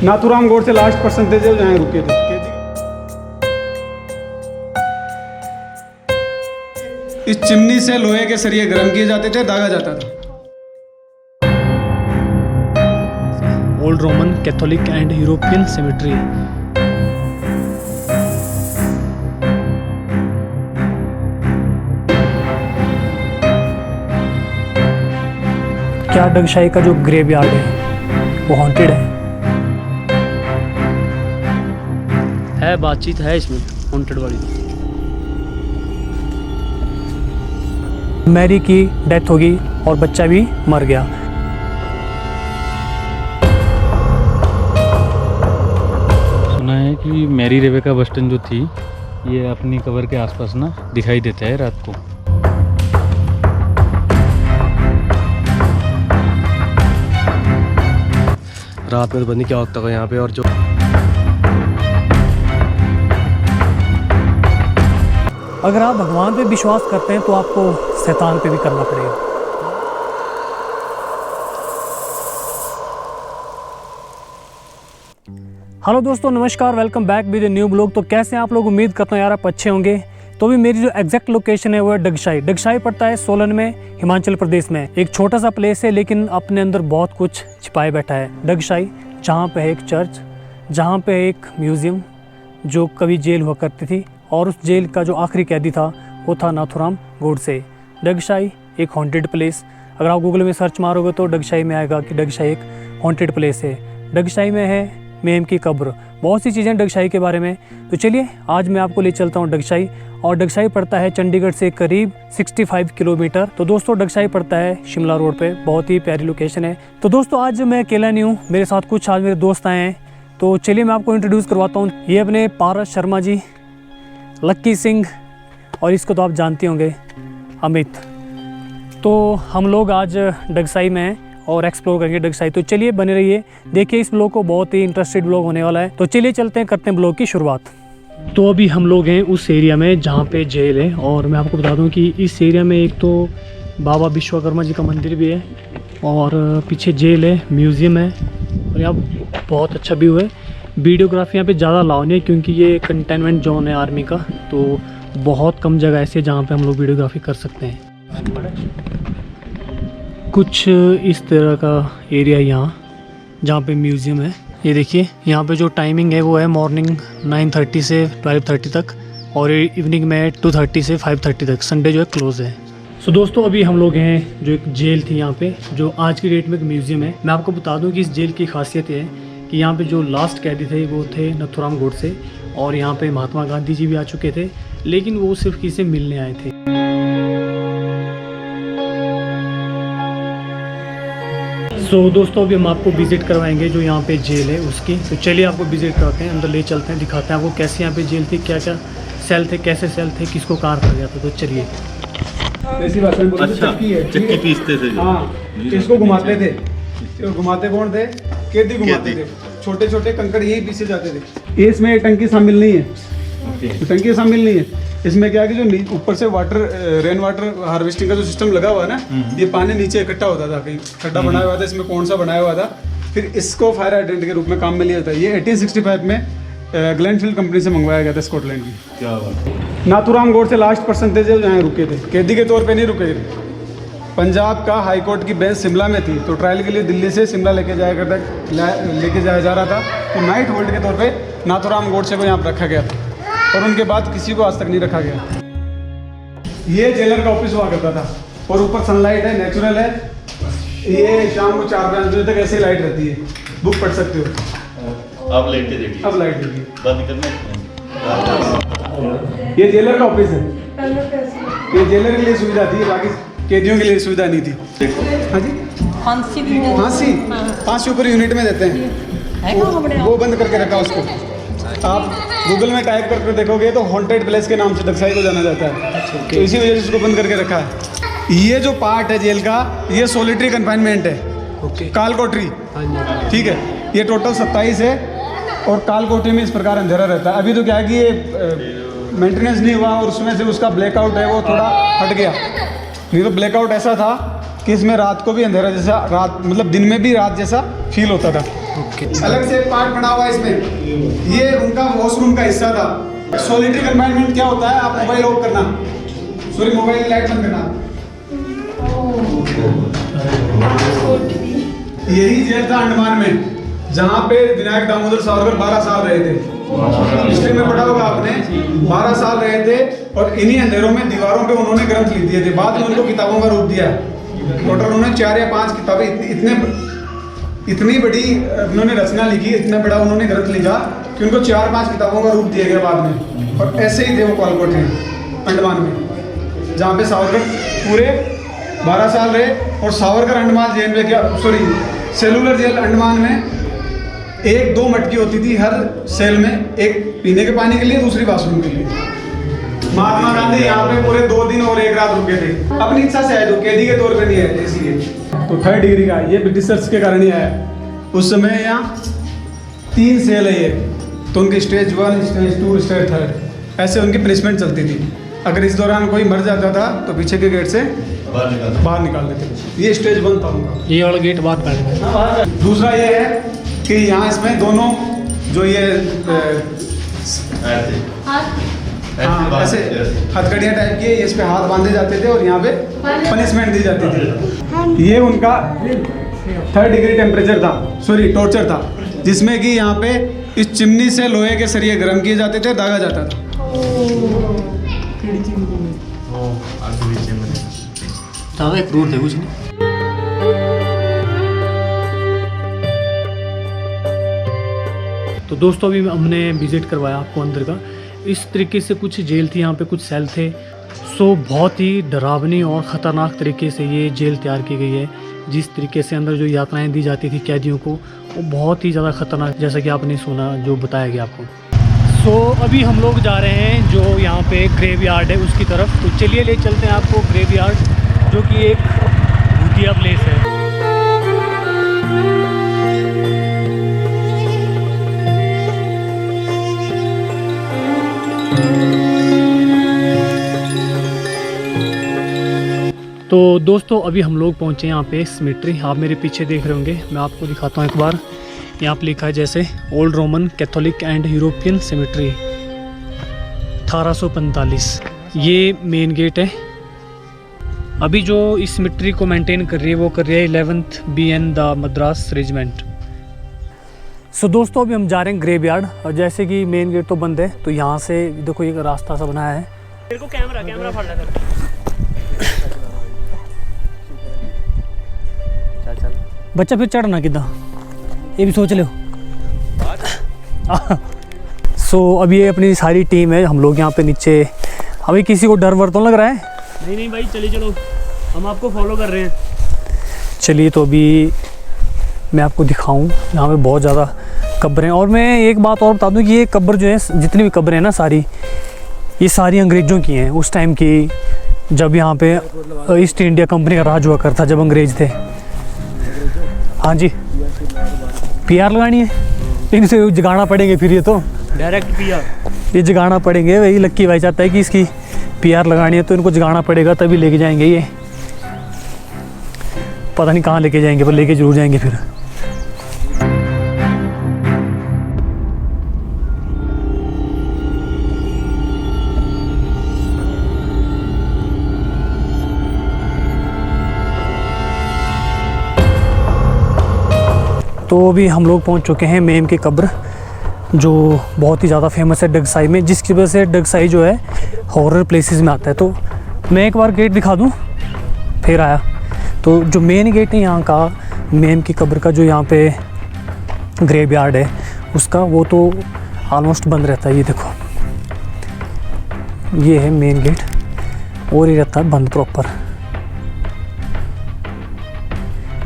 Nathuram Godse last person थे जो यहाँ रुके थे। इस चिमनी से लोहे के सरिये गर्म किए जाते थे, दागा जाता था। Old Roman, Catholic and European symmetry. क्या डगशाई का जो ग्रेवयार्ड है वो हॉन्टेड है? बातचीत है इसमें हॉन्टेड वाली। मैरी की डेथ होगी और बच्चा भी मर गया। सुना है कि मैरी रेबेका बस्टन जो थी ये अपनी कबर के आसपास ना दिखाई देता है रात को। रात में तो बंदी क्या होता है यहाँ पे। और जो अगर आप भगवान पे विश्वास करते हैं तो आपको शैतान पे भी करना पड़ेगा। हेलो दोस्तों, नमस्कार, welcome back with a new blog. तो कैसे हैं आप लोग? उम्मीद करता हूँ यार आप अच्छे होंगे। तो अभी मेरी जो एग्जैक्ट लोकेशन है वो है डगशाई। डगशाई पड़ता है सोलन में, हिमाचल प्रदेश में। एक छोटा सा प्लेस है लेकिन अपने अंदर बहुत कुछ छिपाए बैठा है। डगशाई, जहाँ पे है एक चर्च, जहाँ पे एक म्यूज़ियम जो कभी जेल हुआ करती थी, और उस जेल का जो आखिरी कैदी था वो था नाथुराम गोडसे। डगशाई एक हॉन्टेड प्लेस। अगर आप गूगल में सर्च मारोगे तो डगशाई में आएगा कि डगशाई एक हॉन्टेड प्लेस है। डगशाई में है मेम की कब्र, बहुत सी चीज़ें डगशाई के बारे में। तो चलिए आज मैं आपको ले चलता हूँ डगशाई। और डगशाई पड़ता है चंडीगढ़ से करीब 65 किलोमीटर। तो दोस्तों डगशाई पड़ता है शिमला रोड पे, बहुत ही प्यारी लोकेशन है। तो दोस्तों आज मैं अकेला नहीं हूँ, मेरे साथ कुछ आज मेरे दोस्त आए हैं। तो चलिए मैं आपको इंट्रोड्यूस करवाता हूँ। ये अपने पारस शर्मा जी, लक्की सिंह, और इसको तो आप जानते होंगे अमित। तो हम लोग आज डगशाई में हैं और एक्सप्लोर करेंगे डगशाई। तो चलिए बने रहिए, देखिए इस ब्लॉग को, बहुत ही इंटरेस्टेड ब्लॉग होने वाला है। तो चलिए चलते हैं, करते हैं ब्लॉग की शुरुआत। तो अभी हम लोग हैं उस एरिया में जहाँ पे जेल है। और मैं आपको बता दूँ कि इस एरिया में एक तो बाबा विश्वकर्मा जी का मंदिर भी है, और पीछे जेल है, म्यूज़ियम है, और यहाँ बहुत अच्छा व्यू है। वीडियोग्राफी यहाँ पे ज़्यादा अलाउ नहीं है क्योंकि ये कंटेनमेंट जोन है आर्मी का। तो बहुत कम जगह ऐसी है जहाँ पे हम लोग वीडियोग्राफी कर सकते हैं। कुछ इस तरह का एरिया यहाँ जहाँ पे म्यूज़ियम है। ये देखिए यहाँ पे जो टाइमिंग है वो है मॉर्निंग 9:30 से 12:30 तक, और इवनिंग में 2:30 से 5:30 तक। संडे जो है क्लोज़ है। सो दोस्तों अभी हम लोग हैं जो एक जेल थी यहाँ पे, जो आज की डेट में एक म्यूज़ियम है। मैं आपको बता दूँ कि इस जेल की खासियत है कि यहाँ पे जो लास्ट कैदी थे वो थे नाथुराम गोडसे, और यहाँ पे महात्मा गांधी जी भी आ चुके थे, लेकिन वो सिर्फ किसी से मिलने आए थे। सो दोस्तों अभी हम आपको विज़िट करवाएंगे जो यहाँ पे जेल है उसकी। तो चलिए आपको विज़िट करवाते हैं, अंदर ले चलते हैं, दिखाते हैं आपको कैसे यहाँ पे जेल थी, क्या क्या सेल थे, कैसे सेल थे, किसको कहाँ रखा गया था। तो चलिए। ऐसी बात है, चक्की पीसते थे। हाँ, इसको घुमाते थे। घुमाते कौन थे? कैदी घुमाते थे। छोटे छोटे कंकड़ यही पीसे जाते थे। ये इसमें टंकी शामिल नहीं है, टंकी शामिल नहीं है। इसमें क्या है कि जो ऊपर से वाटर, रेन वाटर हार्वेस्टिंग का जो सिस्टम लगा हुआ है ना, ये पानी नीचे इकट्ठा होता था, कहीं खड्डा बनाया हुआ था, इसमें कौन सा बनाया हुआ था, फिर इसको फायर हाइड्रेंट के रूप में काम में लिया जाता है। ये 1865 में ग्लेनफील्ड कंपनी से मंगवाया गया था स्कॉटलैंड की। क्या बात। नाथुराम गोडसे लास्ट पर्सन थे जो यहाँ रुके थे, कैदी के तौर पे नहीं रुके थे। पंजाब का हाई कोर्ट की बेंच शिमला में थी, तो ट्रायल के लिए दिल्ली से शिमला लेके जाया जा रहा था। तो नाइट होल्ड के तौर पे नाथुराम गोडसे को यहाँ पर रखा गया था, और उनके बाद किसी को आज तक नहीं रखा गया। ये जेलर का ऑफिस हुआ करता था, और ऊपर सनलाइट है, नेचुरल है। ये शाम को 4-5 बजे तक ऐसे लाइट रहती है, बुक पढ़ सकते हो। अब लाइट देखिए, अब लाइट देखिए, बंद करना। ये जेलर का ऑफिस है। ये जेलर के लिए सुविधा थी, बाकी कैदियों के लिए सुविधा नहीं थी। हाँ जी, फांसी 5 ऊपर यूनिट में देते हैं, वो बंद करके रखा उसको। आप गूगल में टाइप करके देखोगे तो हॉन्टेड प्लेस के नाम से डगशाई को जाना जाता है। तो इसी वजह से उसको बंद करके रखा है। ये जो पार्ट है जेल का, ये सोलिटरी कन्फाइनमेंट है, काल कोठरी। ठीक है, ये टोटल 27 है, और काल कोठरी में इस प्रकार अंधेरा रहता है। अभी तो क्या है कि ये मेंटेनेंस नहीं हुआ, और उसमें से उसका ब्लैकआउट है वो थोड़ा हट गया। नहीं तो ब्लैकआउट ऐसा था कि इसमें रात को भी अंधेरा जैसा, रात मतलब दिन में भी रात जैसा फील होता था। अलग से एक पार्ट बना हुआ है इसमें, ये उनका वॉशरूम का हिस्सा था। सॉलिटरी कन्फाइनमेंट क्या होता है, आप मोबाइल ऑफ करना, सॉरी मोबाइल की लाइट बंद करना। यही जेल था अंडमान में, जहाँ पे विनायक दामोदर सावरकर 12 साल रहे थे। हिस्ट्री में पढ़ा होगा आपने, 12 साल रहे थे और इन्हीं अंधेरों में दीवारों पे उन्होंने ग्रंथ लिख दिए थे। बाद में उनको किताबों का रूप दिया। टोटल उन्होंने 4 या 5 किताबें, इतनी बड़ी उन्होंने रचना लिखी, इतना बड़ा उन्होंने ग्रंथ लिखा कि उनको 4-5 किताबों का रूप दिया गया बाद में। और ऐसे ही थे वो कालकोट में अंडमान में, जहाँ पे सावरकर पूरे 12 साल रहे। और सावरकर अंडमान जेल में क्या, सॉरी सेलुलर जेल अंडमान में 1-2 मटकी होती थी हर सेल में, एक पीने के पानी के लिए, दूसरी वॉशरूम के लिए। महात्मा गांधी यहाँ पे पूरे 2 दिन और 1 रात रुके थे, अपनी इच्छा से आए थे, कैदी के तौर पे नहीं आए थे इसलिए। तो 3rd डिग्री का ये ब्रिटिशर्स के कारण ही आया। उस समय यहाँ 3 सेल है ये, तो उनके स्टेज 1, स्टेज 2, स्टेज 3 ऐसे उनकी पनिशमेंट चलती थी। अगर इस दौरान कोई मर जाता था तो पीछे के गेट से बाहर निकाल देते। ये स्टेज 1 था उनका, ये वाला गेट बात कर। दूसरा ये है कि यहाँ इसमें दोनों जो ये ऐसे हथकड़ियाँ टाइप की, इस पे हाथ बांधे जाते थे और यहाँ पे पनिशमेंट दी जाती थी। ये उनका 3rd डिग्री टेम्परेचर था, सॉरी टॉर्चर था, जिसमें कि यहाँ पे इस चिमनी से लोहे के सरिये गर्म किए जाते थे, दागा जाता था। क्रूर थे कुछ नहीं। तो दोस्तों अभी हमने विज़िट करवाया आपको अंदर का। इस तरीके से कुछ जेल थी, यहाँ पे कुछ सेल थे। सो बहुत ही डरावनी और ख़तरनाक तरीके से ये जेल तैयार की गई है। जिस तरीके से अंदर जो यातनाएं दी जाती थी कैदियों को, वो बहुत ही ज़्यादा ख़तरनाक, जैसा कि आपने सुना जो बताया गया आपको। सो अभी हम लोग जा रहे हैं जो यहाँ पे ग्रेव यार्ड है उसकी तरफ। तो चलिए ले चलते हैं आपको ग्रेव यार्ड, जो कि एक भूतिया प्लेस है। तो दोस्तों अभी हम लोग पहुँचे यहाँ पे सिमेट्री। आप मेरे पीछे देख रहे होंगे, मैं आपको दिखाता हूँ एक बार। यहाँ पे लिखा है जैसे old Roman Catholic and European symmetry 1845। ये मेन गेट है। अभी जो इस सिमेट्री को मेंटेन कर रही है वो कर रही है 11th BN the Madras regiment. So दोस्तों अभी हम जा रहे हैं ग्रेव यार्ड, और जैसे कि मेन गेट तो बंद है, तो यहाँ से देखो एक रास्ता सा बनाया है। मेरे को कैमरा फाड़ लगा। बच्चा फिर चढ़ना कितना, ये भी सोच लो। सो अब ये अपनी सारी टीम है, हम लोग यहाँ पे नीचे। अभी किसी को डर वर तो लग रहा है? नहीं भाई चलिए, चलो हम आपको फॉलो कर रहे हैं। चलिए तो अभी मैं आपको दिखाऊं, यहाँ पे बहुत ज़्यादा कब्रें। और मैं एक बात और बता दूं कि ये कब्र जो है, जितनी भी कब्रें हैं ना सारी, ये सारी अंग्रेज़ों की हैं। उस टाइम की जब यहाँ पे ईस्ट इंडिया कंपनी का राज हुआ करता, जब अंग्रेज थे। हाँ जी, PR लगानी है, इनसे जगाना पड़ेंगे फिर। ये तो डायरेक्ट PR ये जगाना पड़ेंगे। वही लक्की भाई चाहता है कि इसकी PR लगानी है, तो इनको जगाना पड़ेगा, तभी लेके जाएंगे। ये पता नहीं कहाँ लेके जाएंगे, पर लेके जरूर जाएंगे फिर। तो अभी हम लोग पहुंच चुके हैं मेम की कब्र, जो बहुत ही ज़्यादा फेमस है डगसाई में, जिसकी वजह से डगसाई जो है हॉरर प्लेसेस में आता है। तो मैं एक बार गेट दिखा दूं, फिर आया। तो जो मेन गेट है यहाँ का, मेम की कब्र का, जो यहाँ पे ग्रेव यार्ड है उसका, वो तो ऑलमोस्ट बंद रहता है। ये देखो, ये है मेन गेट, और ये रहता है बंद प्रॉपर,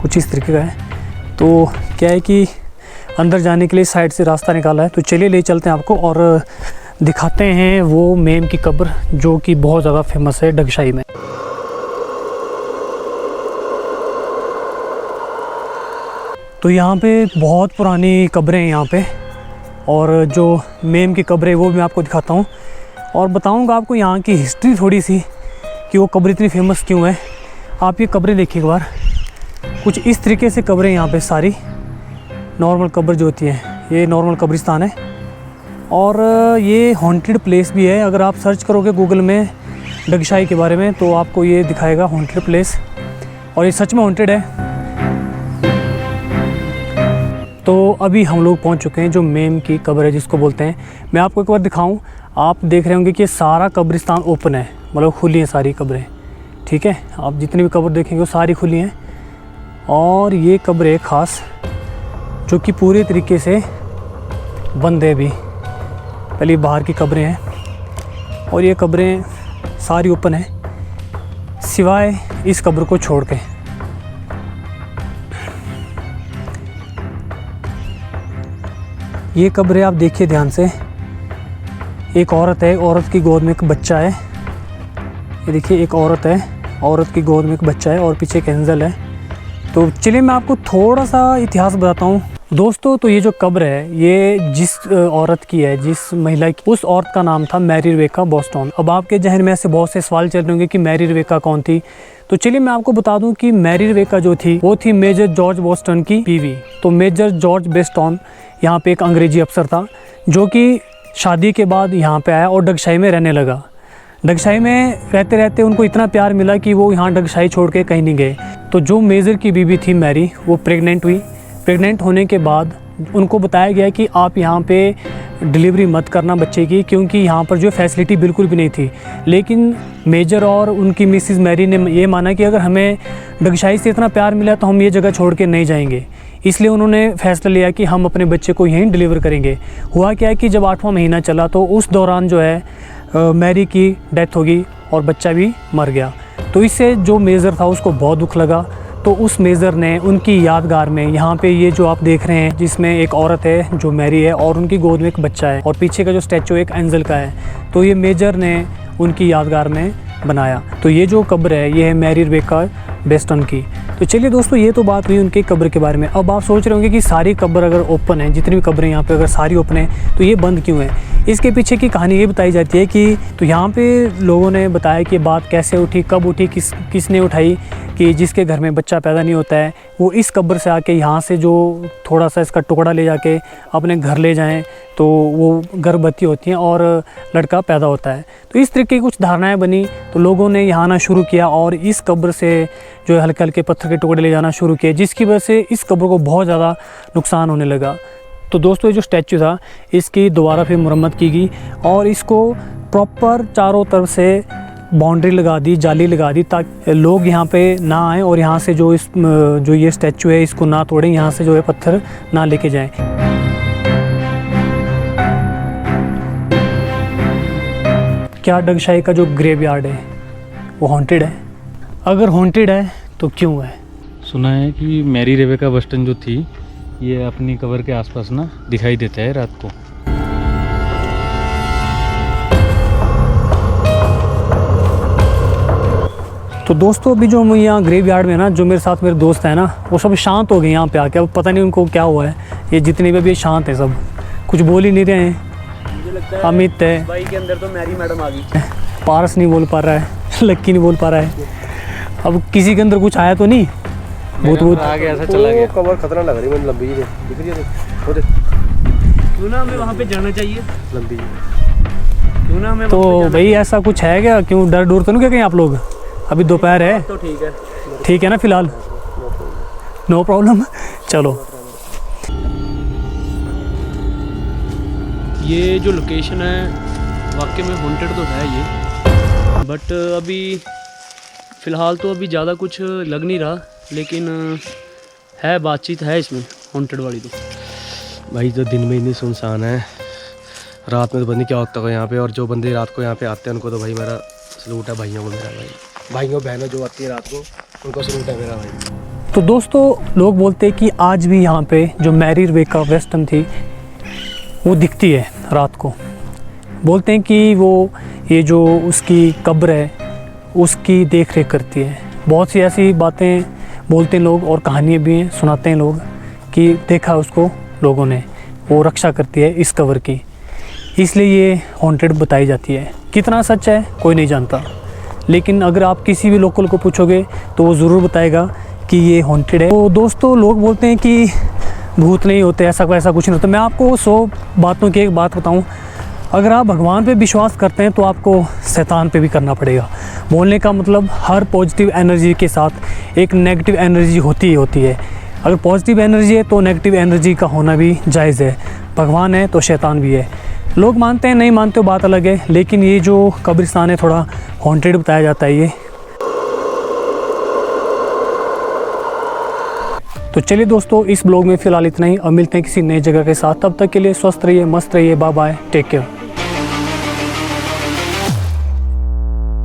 कुछ इस तरीके का है। तो क्या है कि अंदर जाने के लिए साइड से रास्ता निकाला है। तो चलिए ले चलते हैं आपको और दिखाते हैं वो मेम की कब्र, जो कि बहुत ज़्यादा फेमस है डगशाई में। तो यहाँ पे बहुत पुरानी कब्रें हैं यहाँ पे, और जो मेम की कब्र है वो भी मैं आपको दिखाता हूँ, और बताऊँगा आपको यहाँ की हिस्ट्री थोड़ी सी, कि वो कब्र इतनी फेमस क्यों है। आप ये कब्रें देखिए एक बार, कुछ इस तरीके से कब्रें यहाँ पे सारी, नॉर्मल कब्र जो होती है, ये नॉर्मल कब्रिस्तान है। और ये हॉन्टेड प्लेस भी है। अगर आप सर्च करोगे गूगल में डगशाई के बारे में तो आपको ये दिखाएगा हॉन्टेड प्लेस, और ये सच में हॉन्टेड है। तो अभी हम लोग पहुंच चुके हैं जो मेम की कब्र है जिसको बोलते हैं। मैं आपको एक बार दिखाऊं। आप देख रहे होंगे कि सारा कब्रिस्तान ओपन है, मतलब खुली हैं सारी कब्रें, ठीक है। आप जितनी भी कब्र देखेंगे वो सारी खुली हैं। और ये कब्र है ख़ास जो कि पूरे तरीके से बंद है अभी। पहले बाहर की कब्रें हैं और ये कब्रें सारी ओपन हैं सिवाय इस कब्र को छोड़ के। ये कब्र है, आप देखिए ध्यान से। एक औरत है, औरत की गोद में एक बच्चा है। ये देखिए एक औरत है, औरत की गोद में एक बच्चा है और पीछे एक एंजल है। तो चलिए मैं आपको थोड़ा सा इतिहास बताता हूँ दोस्तों। तो ये जो कब्र है ये जिस औरत की है, जिस महिला की, उस औरत का नाम था मैरी रेबेका बोस्टन। अब आपके जहन में ऐसे बहुत से सवाल चल रहे होंगे कि मैरी रेबेका कौन थी। तो चलिए मैं आपको बता दूं कि मैरी रेबेका जो थी वो थी मेजर जॉर्ज बोस्टन की बीवी। तो मेजर जॉर्ज बोस्टन यहाँ पे एक अंग्रेजी अफसर था जो कि शादी के बाद यहाँ पे आया और डगशाई में रहने लगा। डगशाई में रहते रहते उनको इतना प्यार मिला कि वो यहाँ डगशाई छोड़ के कहीं नहीं गए। तो जो मेजर की बीवी थी मैरी, वो प्रेग्नेंट हुई। प्रेग्नेंट होने के बाद उनको बताया गया कि आप यहाँ पे डिलीवरी मत करना बच्चे की, क्योंकि यहाँ पर जो फैसिलिटी बिल्कुल भी नहीं थी। लेकिन मेजर और उनकी मिसिस मैरी ने ये माना कि अगर हमें डगशाई से इतना प्यार मिला तो हम ये जगह छोड़ के नहीं जाएंगे। इसलिए उन्होंने फैसला लिया कि हम अपने बच्चे को यहीं डिलीवर करेंगे। हुआ क्या है कि जब 8वां महीना चला तो उस दौरान जो है मैरी की डेथ हो गई और बच्चा भी मर गया। तो इससे जो मेजर था उसको बहुत दुख लगा। तो उस मेजर ने उनकी यादगार में यहाँ पे ये जो आप देख रहे हैं जिसमें एक औरत है जो मैरी है और उनकी गोद में एक बच्चा है और पीछे का जो स्टैचू एक एंजल का है, तो ये मेजर ने उनकी यादगार में बनाया। तो ये जो कब्र है ये है मैरी रेबेका बोस्टन की। तो चलिए दोस्तों, ये तो बात हुई उनकी कब्र के बारे में। अब आप सोच रहे होंगे कि सारी कब्र अगर ओपन है, जितनी भी कब्रें यहाँ पे अगर सारी ओपन है तो ये बंद क्यों है। इसके पीछे की कहानी ये बताई जाती है कि तो यहाँ पे लोगों ने बताया कि बात कैसे उठी, कब उठी, किसने उठाई कि जिसके घर में बच्चा पैदा नहीं होता है वो इस कब्र से आके यहाँ से जो थोड़ा सा इसका टुकड़ा ले जाके अपने घर ले जाएं तो वो गर्भवती होती हैं और लड़का पैदा होता है। तो इस तरीके की कुछ धारणाएं बनी। तो लोगों ने यहाँ आना शुरू किया और इस कब्र से जो है हल्के हल्के पत्थर के टुकड़े ले जाना शुरू किए, जिसकी वजह से इस कब्र को बहुत ज़्यादा नुकसान होने लगा। तो दोस्तों, ये जो स्टैचू था इसकी दोबारा फिर मुरम्मत की गई और इसको प्रॉपर चारों तरफ से बाउंड्री लगा दी, जाली लगा दी ताकि लोग यहाँ पे ना आएँ और यहाँ से जो ये स्टैचू है इसको ना तोड़ें, यहाँ से जो है पत्थर ना लेके जाएं। क्या डगशाई का जो ग्रेवयार्ड है वो हॉन्टेड है? अगर हॉन्टेड है तो क्यों है? सुना है कि मैरी रेबेका बोस्टन जो थी ये अपनी कब्र के आसपास ना दिखाई देता है रात को। तो दोस्तों, अभी जो हम यहाँ ग्रेवयार्ड में ना, जो मेरे साथ मेरे दोस्त हैं ना, वो सब शांत हो गए यहाँ पे आके। अब पता नहीं उनको क्या हुआ है। ये जितने भी अभी शांत हैं, सब कुछ बोल ही नहीं रहे हैं। मुझे लगता है अमित है भाई के अंदर तो मैरी मैडम आ गई। पारस नहीं बोल पा रहा है, लक्की नहीं बोल पा रहा है। अब किसी के अंदर कुछ आया तो नहीं? बहुत आ गया, ऐसा चला गया। कमर खतरा लग रही है, लंबी जी दिख रही है। वो देख, क्यों ना हमें वहाँ पे जाना चाहिए, लंबी जी क्यों ना हमें। तो भाई ऐसा कुछ है क्या? क्यों डर डूर तो नहीं क्या कहीं आप लोग? अभी दोपहर है तो ठीक है ना फिलहाल? No problem. चलो, ये जो लोकेशन है वाकई में हॉन्टेड तो है ये, बट अभी फ़िलहाल तो अभी ज़्यादा कुछ लग नहीं रहा, लेकिन है बातचीत है इसमें हॉन्टेड वाली। तो भाई जो दिन में इतनी सुनसान है, रात में तो बंदी क्या होता है यहाँ पे। और जो बंदे रात को यहाँ पे आते हैं उनको तो भाई मेरा सलूट है, भाइयों को मेरा, भाइयों बहनों जो आती है रात को उनको सलूट है मेरा भाई। तो दोस्तों, लोग बोलते हैं कि आज भी यहाँ पे जो मैरी रेबेका बोस्टन थी वो दिखती है रात को। बोलते हैं कि वो ये जो उसकी कब्र है उसकी देख रेख करती है। बहुत सी ऐसी बातें बोलते हैं लोग और कहानियाँ भी हैं, सुनाते हैं लोग कि देखा उसको लोगों ने, वो रक्षा करती है इस कब्र की, इसलिए ये हॉन्टेड बताई जाती है। कितना सच है कोई नहीं जानता, लेकिन अगर आप किसी भी लोकल को पूछोगे तो वो ज़रूर बताएगा कि ये हॉन्टेड है। तो दोस्तों, लोग बोलते हैं कि भूत नहीं होते, ऐसा वैसा कुछ नहीं होता। मैं आपको 100 बातों की एक बात बताऊं, अगर आप भगवान पे विश्वास करते हैं तो आपको शैतान पे भी करना पड़ेगा। बोलने का मतलब हर पॉजिटिव एनर्जी के साथ एक नेगेटिव एनर्जी होती ही होती है। अगर पॉजिटिव एनर्जी है तो नेगेटिव एनर्जी का होना भी जायज़ है। भगवान है तो शैतान भी है। लोग मानते हैं नहीं मानते बात अलग है, लेकिन ये जो कब्रिस्तान है थोड़ा हॉन्टेड बताया जाता है ये। तो चलिए दोस्तों, इस ब्लॉग में फ़िलहाल इतना ही। अब मिलते हैं किसी नई जगह के साथ, तब तक के लिए स्वस्थ रहिए, मस्त रहिए, बाय बाय, टेक केयर।